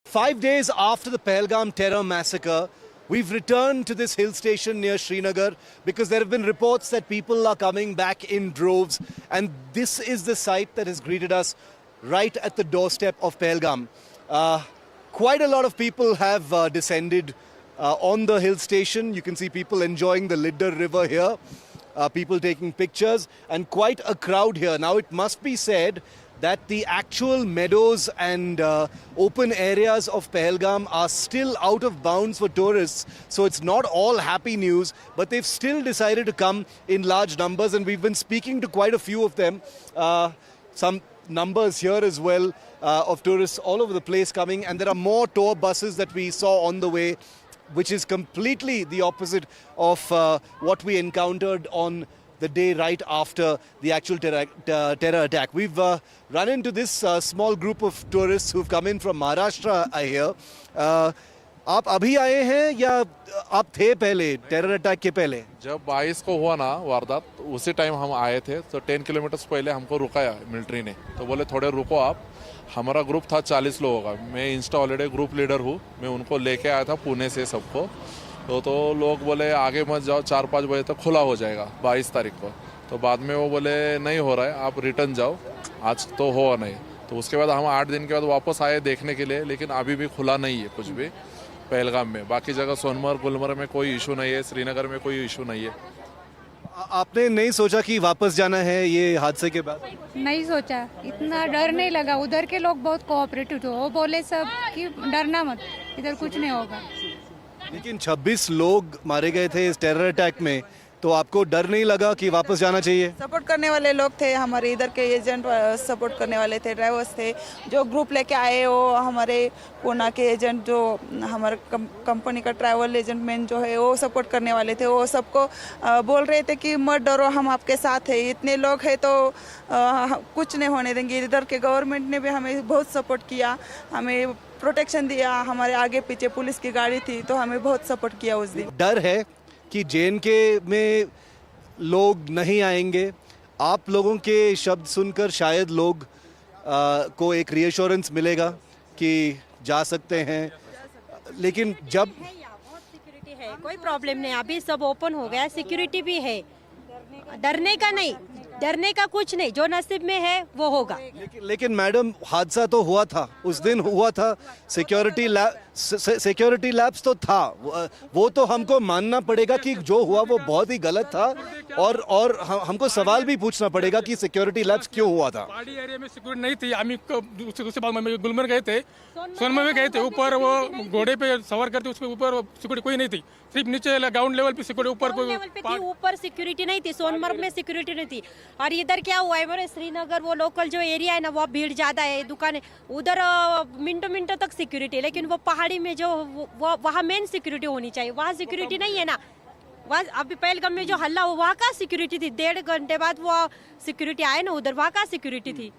5 days after the Pahalgam terror massacre, we've returned to this hill station near Srinagar because there have been reports that people are coming back in droves, and this is the site that has greeted us right at the doorstep of Pahalgam. Quite a lot of people have descended on the hill station. You can see people enjoying the Lidder River here, people taking pictures, and quite a crowd here. Now, it must be said that the actual meadows and open areas of Pahalgam are still out of bounds for tourists. So it's not all happy news, but they've still decided to come in large numbers, and we've been speaking to quite a few of them. Some numbers here as well of tourists all over the place coming, and there are more tour buses that we saw on the way, which is completely the opposite of what we encountered on the day right after the actual terror attack. We've run into this small group of tourists who've come in from Maharashtra, I hear. आप अभी आए हैं या आप थे पहले terror attack के पहले? जब 22 को हुआ ना वारदात, उसी टाइम हम आए थे। तो 10 किलोमीटर पहले हमको रुकाया मिलिट्री ने, तो बोले थोड़े रुको आप। हमारा ग्रुप था 40 लोगों का। मैं इंस्टा हॉलीडे ग्रुप लीडर हूँ, मैं उनको लेके आया था पुणे से सबको। तो लोग बोले आगे मत जाओ, 4-5 बजे तक खुला हो जाएगा 22 तारीख को। तो बाद में वो बोले नहीं हो रहा है, आप रिटर्न जाओ, आज तो हो नहीं। तो उसके बाद हम 8 दिन के बाद वापस आए देखने के लिए, लेकिन अभी भी खुला नहीं है कुछ भी पहलगाम में। बाकी जगह सोनमर्ग गुलमर्ग में कोई इशू नहीं है, श्रीनगर में कोई इशू नहीं है। आपने नहीं सोचा कि वापस जाना है ये हादसे के बाद? नहीं सोचा, इतना डर नहीं लगा। उधर के लोग बहुत कोऑपरेटिव थे, वो बोले सब कि डरना मत, इधर कुछ नहीं होगा। लेकिन 26 लोग मारे गए थे इस टेरर अटैक में, तो आपको डर नहीं लगा कि वापस जाना चाहिए? सपोर्ट करने वाले लोग थे, हमारे इधर के एजेंट सपोर्ट करने वाले थे, ड्राइवर्स थे जो ग्रुप लेके आए। वो हमारे पूना के एजेंट जो हमारे कंपनी का ट्रैवल एजेंट मैन जो है वो सपोर्ट करने वाले थे। वो सबको बोल रहे थे कि मत डरो, हम आपके साथ हैं, इतने लोग हैं तो कुछ नहीं होने देंगे। इधर के गवर्नमेंट ने भी हमें बहुत सपोर्ट किया, हमें प्रोटेक्शन दिया। हमारे आगे पीछे पुलिस की गाड़ी थी, तो हमें बहुत सपोर्ट किया उस दिन। डर है कि JNK में लोग नहीं आएंगे। आप लोगों के शब्द सुनकर शायद लोग को एक रीअश्योरेंस मिलेगा कि जा सकते हैं, लेकिन जब बहुत सिक्योरिटी है, कोई प्रॉब्लम नहीं। अभी सब ओपन हो गया, सिक्योरिटी भी है, डरने का नहीं, डरने का कुछ नहीं, जो नसीब में है वो होगा। लेकिन मैडम, हादसा तो हुआ था, उस दिन हुआ था, सिक्योरिटी लैब्स तो था, वो तो हमको मानना पड़ेगा कि जो हुआ वो बहुत ही गलत था, और हमको सवाल भी पूछना पड़ेगा कि सिक्योरिटी लैब्स क्यों हुआ था। पहाड़ी एरिया में सिक्योरिटी नहीं थी। हम दूसरे बार में गुलमर्ग गए थे, सोनमर्ग में गए थे, ऊपर वो घोड़े पे सवार करते, उसके ऊपर सिक्योरिटी कोई नहीं थी, सिर्फ नीचे ग्राउंड लेवल पे सिक्योरिटी, ऊपर कोई ऊपर सिक्योरिटी नहीं थी, सोनमर्ग में सिक्योरिटी नहीं थी। और इधर क्या हुआ है, मेरे श्रीनगर वो लोकल जो एरिया है ना, वो भीड़ ज्यादा है, दुकानें, उधर मिनटों तक सिक्योरिटी, लेकिन वो पहाड़ी में जो वहाँ मेन सिक्योरिटी होनी चाहिए, वहाँ सिक्योरिटी नहीं है ना। वहाँ अभी पहलगाम में जो हल्ला हुआ, वहाँ का सिक्योरिटी थी, 1.5 घंटे बाद वो सिक्योरिटी आए ना उधर, वहाँ का सिक्योरिटी थी।